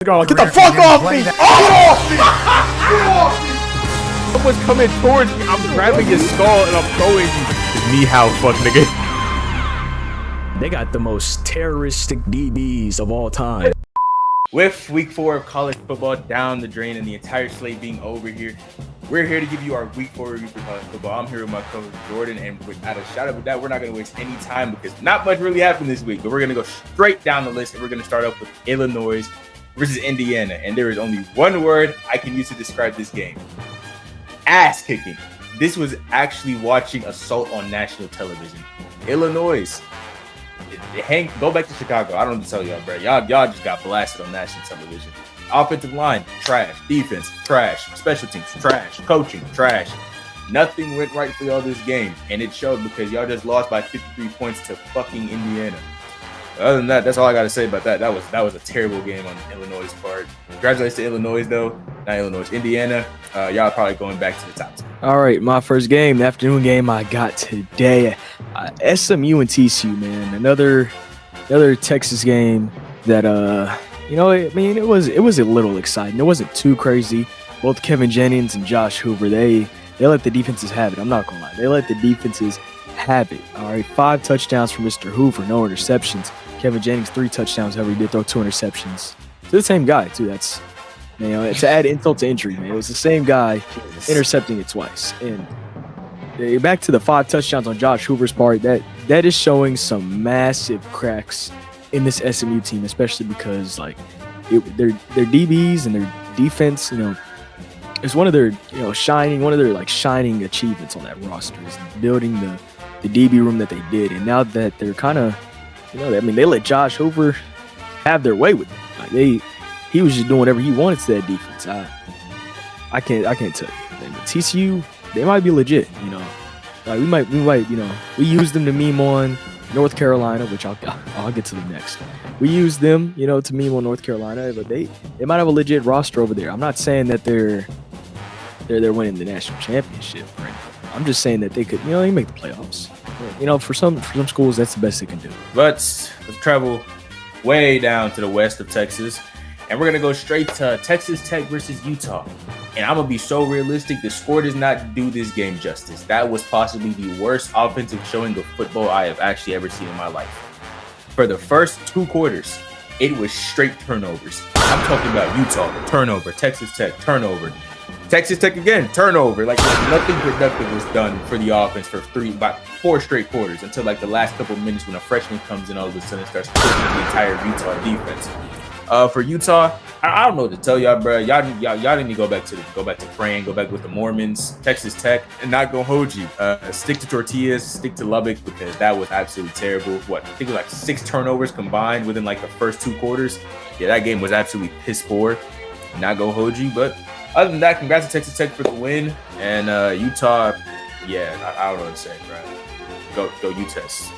Girl, get the fuck off me! Get off me! Get off me! Someone's coming towards me. I'm grabbing his skull and I'm throwing his knee how fuck nigga. They got the most terroristic DBs of all time. With week 4 of college football down the drain and the entire slate being over here, we're here to give you our week 4 review for college football. I'm here with my co-host Jordan, and without a shout out with that, we're not going to waste any time because not much really happened this week. But we're going to go straight down the list, and we're going to start off with Illinois versus Indiana. And there is only one word I can use to describe this game: ass kicking. This was actually watching assault on national television. Illinois. Go back to Chicago. I don't need to tell y'all, bro. Y'all just got blasted on national television. Offensive line, trash. Defense, trash. Special teams, trash. Coaching, trash. Nothing went right for y'all this game, and it showed because y'all just lost by 53 points to fucking Indiana. Other than that, that's all I got to say about that. That was a terrible game on Illinois' part. Congratulations to Illinois, though. Not Illinois, Indiana. Y'all probably going back to the top 10. All right, my first game, the afternoon game I got today. SMU and TCU, man. Another Texas game that it was a little exciting. It wasn't too crazy. Both Kevin Jennings and Josh Hoover, they let the defenses have it. I'm not gonna lie, they let the defenses have it. All right, 5 touchdowns for Mr. Hoover, no interceptions. Kevin Jennings 3 touchdowns. However, he did throw 2 interceptions to the same guy too. That's, to add insult to injury, man. It was the same guy intercepting it twice. And back to the 5 touchdowns on Josh Hoover's part, that is showing some massive cracks in this SMU team, especially because their DBs and their defense, is one of their shining achievements on that roster is building the DB room that they did. And now that they're kind of, they let Josh Hoover have their way with it. He was just doing whatever he wanted to that defense. I can't tell you. And TCU, they might be legit. We used them to meme on North Carolina, which I'll get to them next. We used them, to meme on North Carolina, but they might have a legit roster over there. I'm not saying that they're winning the national championship or anything. I'm just saying that they could, they make the playoffs. For some schools, that's the best they can do. But let's travel way down to the west of Texas, and we're gonna go straight to Texas Tech versus Utah. And I'm gonna be so realistic, the score does not do this game justice. That was possibly the worst offensive showing of football I have actually ever seen in my life. For the first 2 quarters, it was straight turnovers. I'm talking about Utah, turnover, Texas Tech, turnover. Texas Tech again, turnover. Like nothing productive was done for the offense for 4 straight quarters until the last couple of minutes when a freshman comes in all of a sudden starts pushing the entire Utah defense. For Utah, I don't know what to tell y'all, bro. Y'all need to go back to praying, go back with the Mormons. Texas Tech, and not gonna hold you. Stick to tortillas, stick to Lubbock, because that was absolutely terrible. I think it was 6 turnovers combined within the first 2 quarters. Yeah, that game was absolutely piss poor. Not gonna hold you, but other than that, congrats to Texas Tech for the win. And Utah, yeah, I don't know what to say, bro. Go Utes.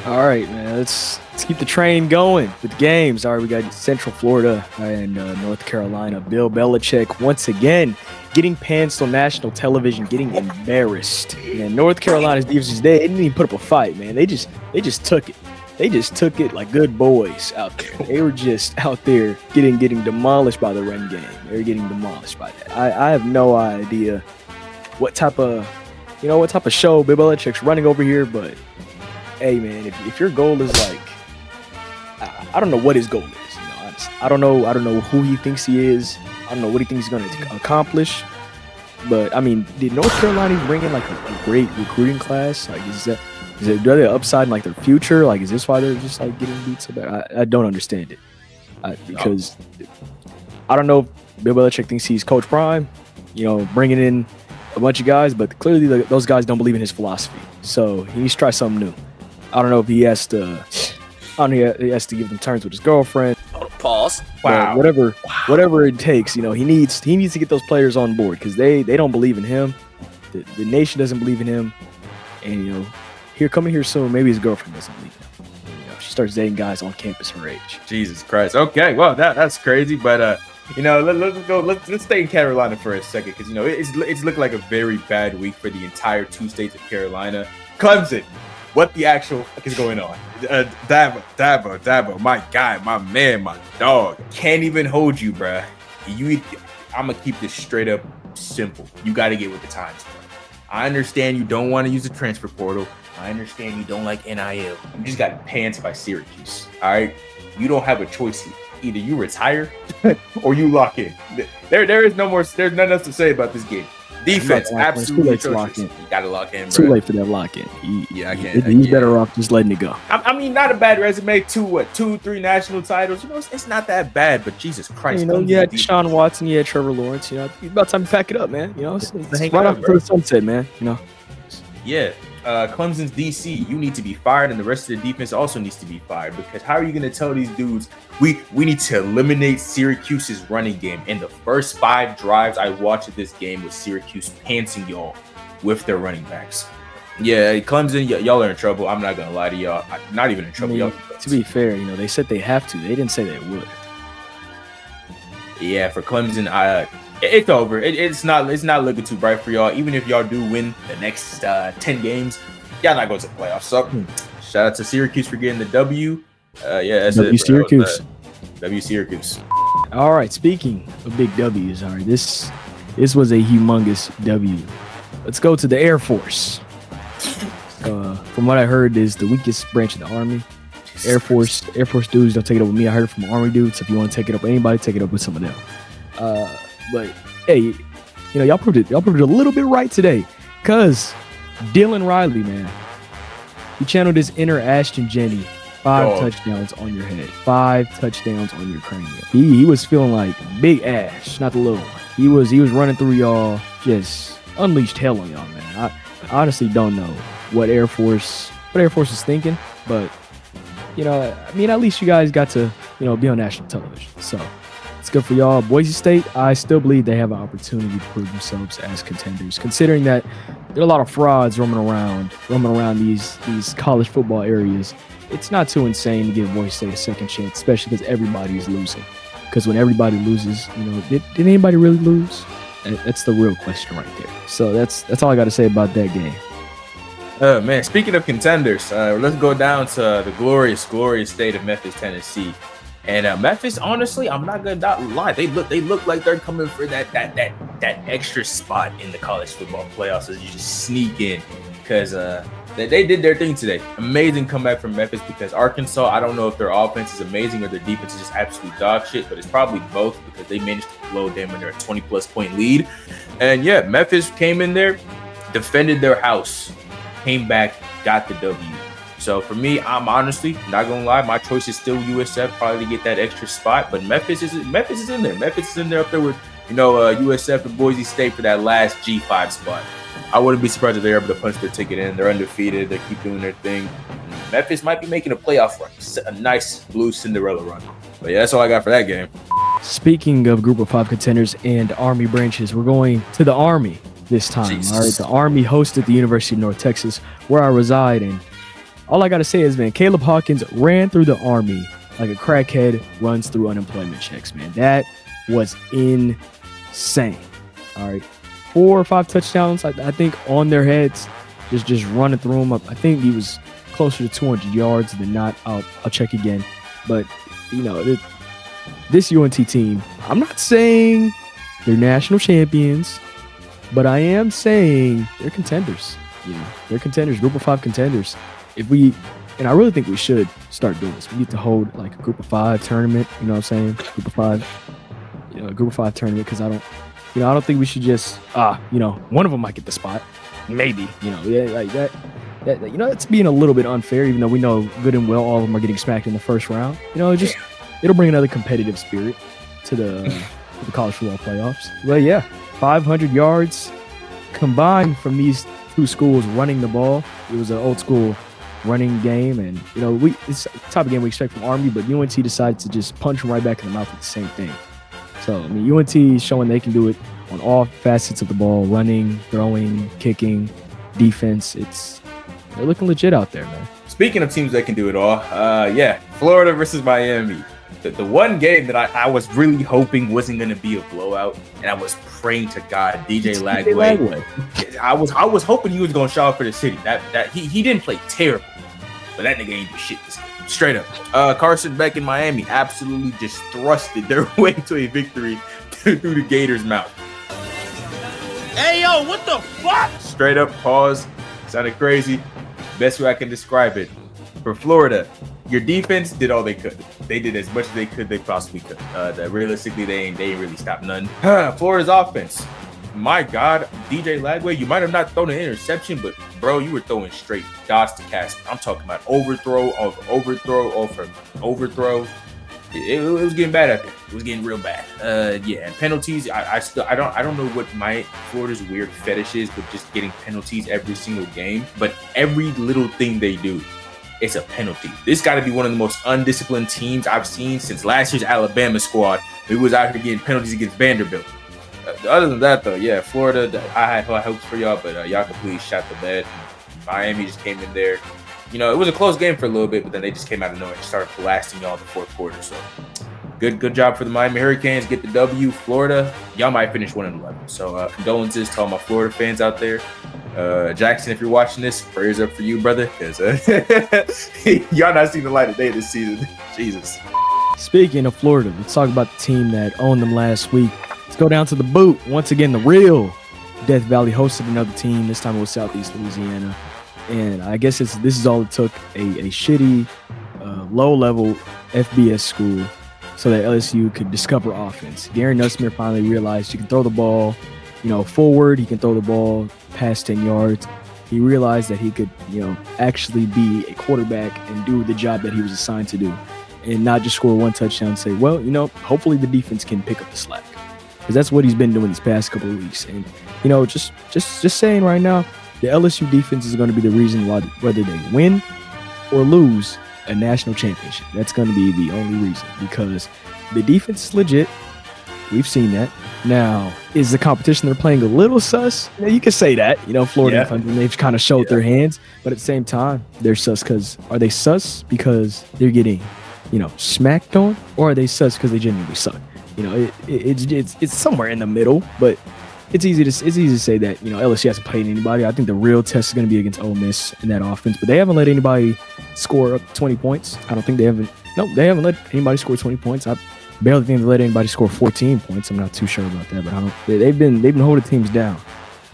All right, man. Let's keep the train going with games. All right, we got Central Florida and North Carolina. Bill Belichick once again getting pantsed on national television, getting embarrassed. And North Carolina's defense, they didn't even put up a fight, man. They just took it. They just took it like good boys out there. They were just out there getting demolished by the run game. They were getting demolished by that. I have no idea what type of show Bill Belichick's running over here, but hey, man, if your goal is I don't know what his goal is. Honestly. I don't know who he thinks he is. I don't know what he thinks he's going to accomplish. But did North Carolina bring in a great recruiting class? Do they have upside in their future? Is this why they're just getting beat so bad? I don't understand it because I don't know if Bill Belichick thinks he's Coach Prime, bringing in a bunch of guys, but clearly those guys don't believe in his philosophy. So he needs to try something new. I don't know if he has to. He has to give them turns with his girlfriend. Pause. Wow. Whatever it takes, he needs to get those players on board because they don't believe in him. The nation doesn't believe in him, and coming here soon, maybe his girlfriend doesn't believe him. She starts dating guys on campus her age. Jesus Christ. Okay, well that's crazy, but let's stay in Carolina for a second because it's looked like a very bad week for the entire 2 states of Carolina. Clemson what the actual fuck is going on. Dabo, my guy, my man, my dog. Can't even hold you, bruh. I'm going to keep this straight up simple. You got to get with the times, bro. I understand you don't want to use the transfer portal. I understand you don't like NIL. You just got pants by Syracuse, all right? You don't have a choice here. Either you retire or you lock in. There's nothing else to say about this game. Defense, absolutely atrocious. You gotta lock in, bro. Too late for that lock in. I can't. He's better off just letting it go. I mean, not a bad resume. 2, 3 national titles. You know, it's not that bad. But Jesus Christ, you know, you had Deshaun Watson, you had Trevor Lawrence. You know, it's about time to pack it up, man. You know, it's right off to the sunset, man. You know. Yeah. Clemson's DC, you need to be fired, and the rest of the defense also needs to be fired, because how are you going to tell these dudes we need to eliminate Syracuse's running game? In the first 5 drives I watched of this game was Syracuse pantsing y'all with their running backs. Yeah, Clemson, y'all are in trouble. I'm not going to lie to y'all. Not even in trouble. I mean, to be fair, you know, they said they have to. They didn't say they would. Yeah, for Clemson, it's over. It's not looking too bright for y'all. Even if y'all do win the next 10 games, y'all not going to the playoffs. So, shout out to Syracuse for getting the W. Yeah, that's W it. Syracuse. W Syracuse. All right. Speaking of big W's, all right, this was a humongous W. Let's go to the Air Force. From what I heard, is the weakest branch of the Army. Air Force dudes don't take it up with me. I heard it from Army dudes. If you want to take it up with anybody, take it up with some of them. But hey, you know, y'all proved it a little bit right today, cause Dylan Riley, man, he channeled his inner Ashton Jenney. 5 touchdowns on your head, 5 touchdowns on your cranium. He was feeling like Big Ash, not the little one. He was running through y'all, just unleashed hell on y'all, man. I honestly don't know what Air Force is thinking, but you know, I mean, at least you guys got to, you know, be on national television, so it's good for y'all. Boise State, I still believe they have an opportunity to prove themselves as contenders, considering that there are a lot of frauds roaming around these college football areas. It's not too insane to give Boise State a second chance, especially because everybody's losing. Because when everybody loses, you know, did anybody really lose? That's the real question right there. So that's all I got to say about that game. Man, speaking of contenders, let's go down to the glorious state of Memphis, Tennessee. And Memphis, honestly, I'm not gonna lie. They look like they're coming for that extra spot in the college football playoffs as you just sneak in, because they did their thing today. Amazing comeback from Memphis, because Arkansas, I don't know if their offense is amazing or their defense is just absolute dog shit, but it's probably both, because they managed to blow them in their 20+ point lead. And yeah, Memphis came in there, defended their house, came back, got the W. So for me, I'm honestly not gonna lie, my choice is still USF, probably to get that extra spot. But Memphis is in there. Memphis is in there up there with, you know, USF and Boise State for that last G5 spot. I wouldn't be surprised if they're able to punch their ticket in. They're undefeated. They keep doing their thing. Memphis might be making a playoff run, a nice blue Cinderella run. But yeah, that's all I got for that game. Speaking of Group of 5 contenders and Army branches, we're going to the Army this time. Jesus. All right, the Army hosted the University of North Texas, where I reside, and all I got to say is, man, Caleb Hawkins ran through the Army like a crackhead runs through unemployment checks, man. That was insane. All right. 4 or 5 touchdowns, I think, on their heads, just running through them. I think he was closer to 200 yards than not. I'll check again. But, you know, this UNT team, I'm not saying they're national champions, but I am saying they're contenders. You know, they're contenders, Group of 5 contenders. And I really think we should start doing this. We need to hold like a Group of 5 tournament. You know what I'm saying? Group of 5, you know, a Group of 5 tournament, because I don't think we should just you know, one of them might get the spot, maybe. You know, yeah, like that. You know, that's being a little bit unfair, even though we know good and well all of them are getting smacked in the first round. You know, it'll bring another competitive spirit to the college football playoffs. But yeah, 500 yards combined from these 2 schools running the ball. It was an old school running game, and you know, it's the type of game we expect from Army, but UNT decided to just punch them right back in the mouth with the same thing. So I mean, UNT is showing they can do it on all facets of the ball: running, throwing, kicking, defense. They're looking legit out there, man. Speaking of teams that can do it all, yeah, Florida versus Miami. The one game that I was really hoping wasn't going to be a blowout, and I was praying to God, DJ Lagway. I was hoping he was going to show up for the city. That he didn't play terrible, but that nigga ain't do shit this game. Straight up. Carson Beck in Miami absolutely just thrusted their way to a victory through the Gators' mouth. Hey, yo, what the fuck? Straight up, pause. Sounded crazy. Best way I can describe it. For Florida, your defense did all they could. They did as much as they could, they possibly could. Realistically, they ain't really stopped none. Florida's offense. My God, DJ Lagway, you might have not thrown an interception, but bro, you were throwing straight dots to Casper. I'm talking about overthrow over overthrow over overthrow. It was getting bad at there. It was getting real bad. Yeah, and penalties. I don't know what my Florida's weird fetish is, but just getting penalties every single game. But every little thing they do, it's a penalty. This got to be one of the most undisciplined teams I've seen since last year's Alabama squad. We was out here getting penalties against Vanderbilt. Other than that, though, yeah, Florida, I had high hopes for y'all, but y'all completely shot the bed. Miami just came in there. You know, it was a close game for a little bit, but then they just came out of nowhere and started blasting y'all in the fourth quarter. So, good job for the Miami Hurricanes. Get the W. Florida, y'all might finish 1-11. So, condolences to all my Florida fans out there. Jackson, if you're watching this, prayers up for you, brother, because y'all not seen the light of day this season. Jesus. Speaking of Florida, let's talk about the team that owned them last week. Let's go down to the boot. Once again, the real Death Valley hosted another team. This time it was Southeast Louisiana. And I guess this is all it took, a shitty, low-level FBS school so that LSU could discover offense. Gary Nussmeier finally realized you can throw the ball, forward. He can throw the ball past 10 yards. He realized that he could, actually be a quarterback and do the job that he was assigned to do and not just score one touchdown and say, well, hopefully the defense can pick up the slack. Because that's what he's been doing these past couple of weeks. And, just saying right now, the LSU defense is going to be the reason why, whether they win or lose a national championship. That's going to be the only reason, because the defense is legit. We've seen that. Now, is the competition they're playing a little sus? You can say that. Florida and Clemson, they've kind of showed their hands. But at the same time, they're sus are they sus because they're getting, smacked on? Or are they sus because they genuinely suck? It's somewhere in the middle, but it's easy to say that LSU hasn't played anybody. I think the real test is going to be against Ole Miss in that offense, but they haven't let anybody score up 20 points. I don't think they haven't let anybody score 20 points. I barely think they let anybody score 14 points. I'm not too sure about that, but they've been holding teams down.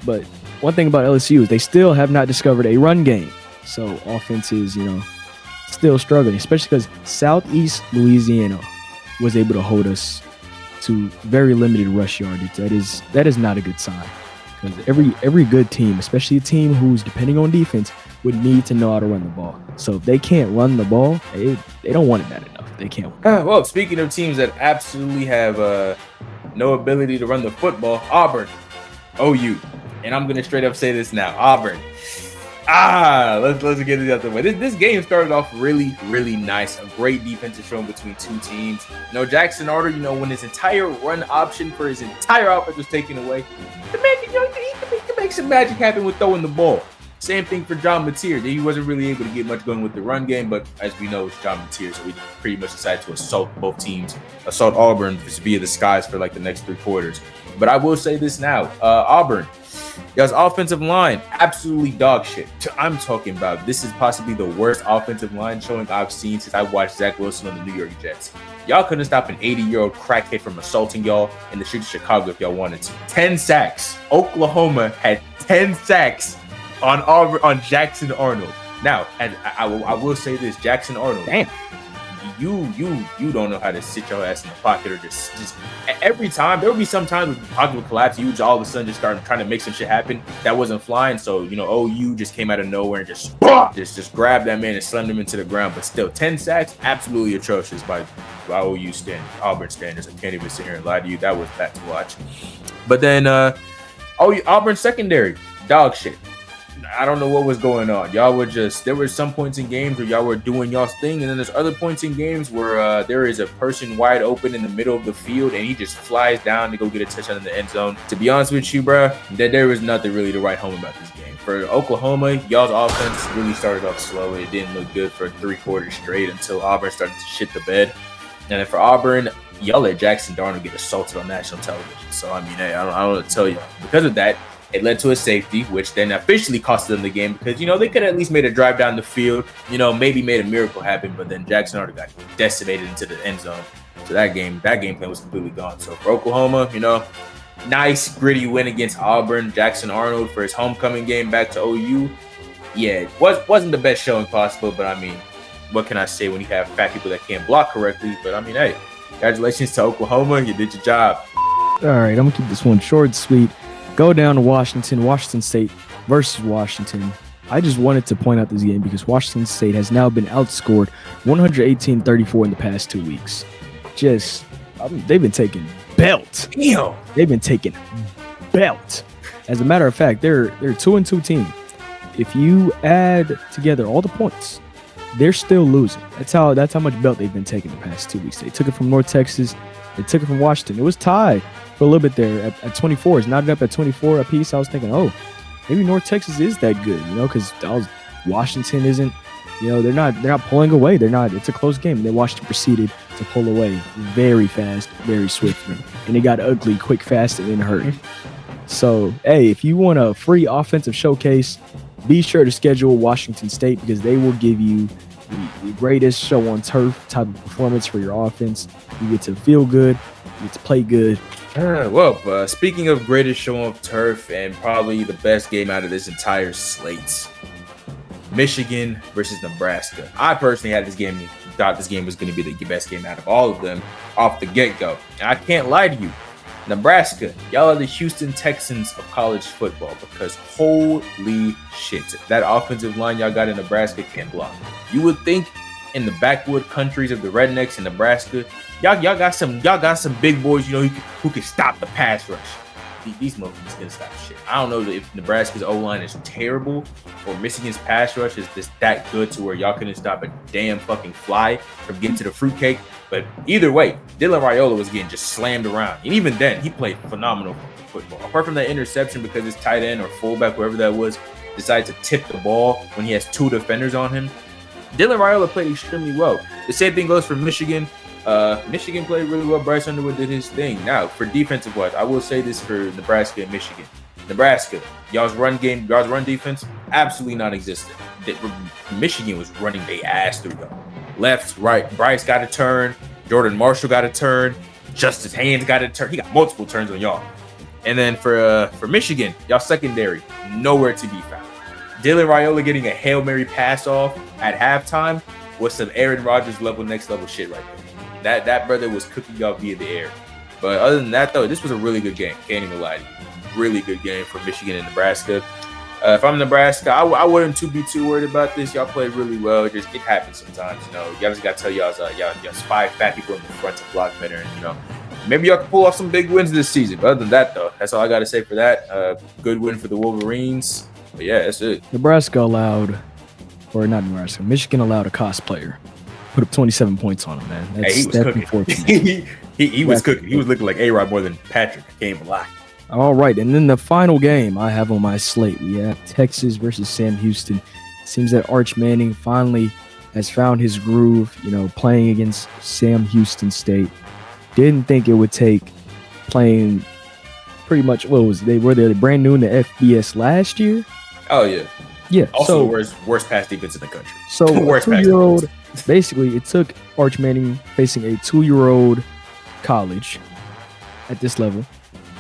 But one thing about LSU is they still have not discovered a run game, so offense is still struggling, especially because Southeast Louisiana was able to hold us to very limited rush yardage. That is not a good sign, because every good team, especially a team who's depending on defense, would need to know how to run the ball. So if they can't run the ball, they don't want it bad enough. They can't. Well, speaking of teams that absolutely have no ability to run the football, Auburn, OU, and I'm gonna straight up say this now, Auburn. Let's get it out of the way. This game started off really, really nice. A great defensive showing between two teams. Jackson Arter, when his entire run option for his entire offense was taken away, the man can make some magic happen with throwing the ball. Same thing for John Mateer. He wasn't really able to get much going with the run game, but as we know, it's John Mateer, so we pretty much decided to assault both teams, assault Auburn via the skies for like the next 3 quarters. But I will say this now, Auburn, y'all's offensive line, absolutely dog shit. I'm talking about, this is possibly the worst offensive line showing I've seen since I watched Zach Wilson on the New York Jets. Y'all couldn't stop an 80-year-old crackhead from assaulting y'all in the streets of Chicago if y'all wanted to. 10 sacks. Oklahoma had 10 sacks on Jackson Arnold. Now, and I will say this, Jackson Arnold. Damn. You don't know how to sit your ass in the pocket, or just every time there will be some times when the pocket would collapse, you would all of a sudden just start trying to make some shit happen that wasn't flying. So OU just came out of nowhere and just grabbed that man and slammed him into the ground. But still, 10 sacks, absolutely atrocious by OU Auburn standards. I can't even sit here and lie to you. That was bad to watch. But then Auburn secondary, dog shit. I don't know what was going on. Y'all were there were some points in games where y'all were doing y'all's thing, and then there's other points in games where there is a person wide open in the middle of the field, and he just flies down to go get a touchdown in the end zone. To be honest with you, bro, there was nothing really to write home about this game. For Oklahoma, y'all's offense really started off slow. It didn't look good for 3 quarters straight until Auburn started to shit the bed. And then for Auburn, y'all let Jackson Darnold get assaulted on national television. So, I mean, hey, I don't know what to tell you. Because of that, it led to a safety, which then officially cost them the game because, they could have at least made a drive down the field, maybe made a miracle happen, but then Jackson Darnold got decimated into the end zone. So that game plan was completely gone. So for Oklahoma, nice, gritty win against Auburn. Jackson Arnold for his homecoming game back to OU. Yeah, it wasn't the best showing possible, but I mean, what can I say when you have fat people that can't block correctly? But I mean, hey, congratulations to Oklahoma. You did your job. All right, I'm going to keep this one short and sweet. Go down to Washington State versus Washington. I just wanted to point out this game because Washington State has now been outscored 118-34 in the past 2 weeks. They've been taking belt. Damn. They've been taking belt. As a matter of fact, they're a 2-2 team. If you add together all the points, they're still losing. That's how much belt they've been taking the past 2 weeks. They took it from North Texas. They took it from Washington. It was tied for a little bit there at 24. It's knotted up at 24 apiece. I was thinking, maybe North Texas is that good, because Washington isn't, they're not pulling away. It's a close game. And then Washington proceeded to pull away very fast, very swiftly. And it got ugly, quick, fast, and in a hurry. So, hey, if you want a free offensive showcase, be sure to schedule Washington State because they will give you the greatest show on turf type of performance for your offense. You get to feel good. You get to play good. Speaking of greatest show on turf and probably the best game out of this entire slate, Michigan versus Nebraska. I personally thought this game was going to be the best game out of all of them off the get-go. And I can't lie to you. Nebraska, y'all are the Houston Texans of college football because holy shit, that offensive line y'all got in Nebraska can block. You would think in the backwood countries of the rednecks in Nebraska, y'all got some big boys, who can stop the pass rush. These motherfuckers can stop shit. I don't know if Nebraska's O-line is terrible or Michigan's pass rush is just that good to where y'all couldn't stop a damn fucking fly from getting to the fruitcake. But either way, Dylan Raiola was getting just slammed around. And even then, he played phenomenal football. Apart from that interception because his tight end or fullback, whoever that was, decided to tip the ball when he has two defenders on him. Dylan Raiola played extremely well. The same thing goes for Michigan. Michigan played really well. Bryce Underwood did his thing. Now, for defensive wise, I will say this for Nebraska and Michigan. Nebraska, y'all's run defense, absolutely non-existent. Michigan was running their ass through y'all. Left, right, Bryce got a turn. Jordan Marshall got a turn. Justice Haynes got a turn. He got multiple turns on y'all. And then for Michigan, y'all secondary, nowhere to be found. Dylan Raiola getting a Hail Mary pass off at halftime was some Aaron Rodgers level, next level shit right there. That brother was cooking y'all via the air. But other than that, though, this was a really good game. Can't even lie to you. Really good game for Michigan and Nebraska. If I'm Nebraska, I wouldn't be too worried about this. Y'all played really well. It happens sometimes, Y'all just got to tell y'all 5 fat people in the front to block better. And, maybe y'all can pull off some big wins this season. But other than that, though, that's all I got to say for that. Good win for the Wolverines. But, yeah, that's it. Michigan allowed a cosplayer. Put up 27 points on him, man. He was cooking. he was cooking. He was looking like A-Rod more than Patrick. I can't even lie. All right, and then the final game I have on my slate, we have Texas versus Sam Houston. It seems that Arch Manning finally has found his groove, playing against Sam Houston State. Didn't think it would take playing pretty much, they brand new in the FBS last year? Oh, yeah. Yeah. Also, worst pass defense in the country. So, a 2-year-old, basically, it took Arch Manning facing a 2-year-old college at this level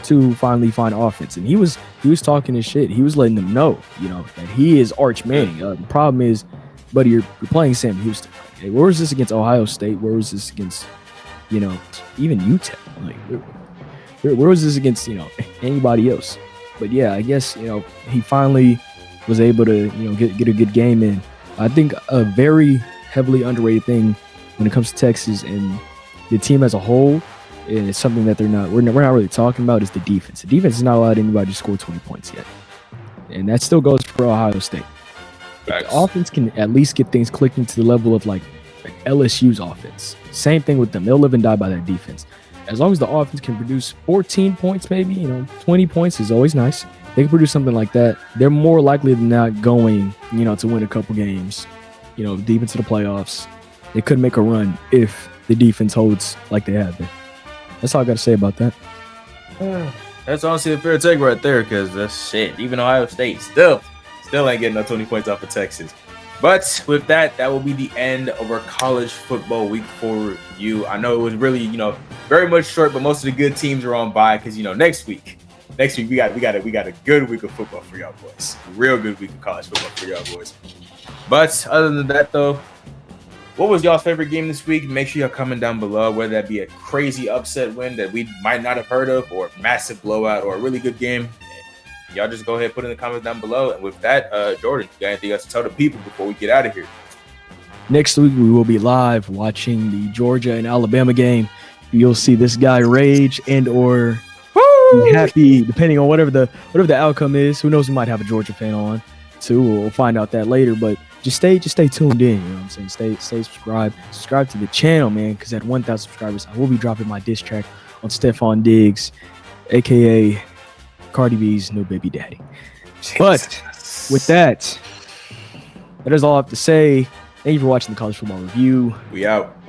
to finally find offense. And he was talking his shit. He was letting them know, that he is Arch Manning. The problem is, buddy, you're playing Sam Houston. Okay, where was this against Ohio State? Where was this against, even UTEP? Like, where was this against, anybody else? But yeah, I guess, he finally was able to, get a good game in. I think a very heavily underrated thing when it comes to Texas and the team as a whole, and it's something that we're not really talking about, is the defense. The defense has not allowed anybody to score 20 points yet. And that still goes for Ohio State. If the offense can at least get things clicking to the level of like LSU's offense. Same thing with them. They'll live and die by their defense. As long as the offense can produce 14 points, maybe, 20 points is always nice. They can produce something like that. They're more likely than not going, to win a couple games, deep into the playoffs. They could make a run if the defense holds like they have been. That's all I got to say about that. That's honestly a fair take right there, because that's shit. Even Ohio State still ain't getting no 20 points off of Texas. But with that, that will be the end of our college football week 4 review. I know it was really, very much short, but most of the good teams are on bye because, next week we got a good week of football for y'all boys. A real good week of college football for y'all boys. But other than that, though, what was y'all's favorite game this week? Make sure y'all comment down below, whether that be a crazy upset win that we might not have heard of, or a massive blowout, or a really good game. Y'all just go ahead and put in the comments down below. And with that, Jordan, you got anything else to tell the people before we get out of here? Next week, we will be live watching the Georgia and Alabama game. You'll see this guy rage and or be happy, depending on whatever the outcome is. Who knows? We might have a Georgia fan on, too. We'll find out that later. But just stay tuned in. You know what I'm saying? Stay subscribed. Subscribe to the channel, man, because at 1,000 subscribers, I will be dropping my diss track on Stephon Diggs, a.k.a. Cardi B's new baby daddy. But with that is all I have to say. Thank you for watching the College Football Review. We out.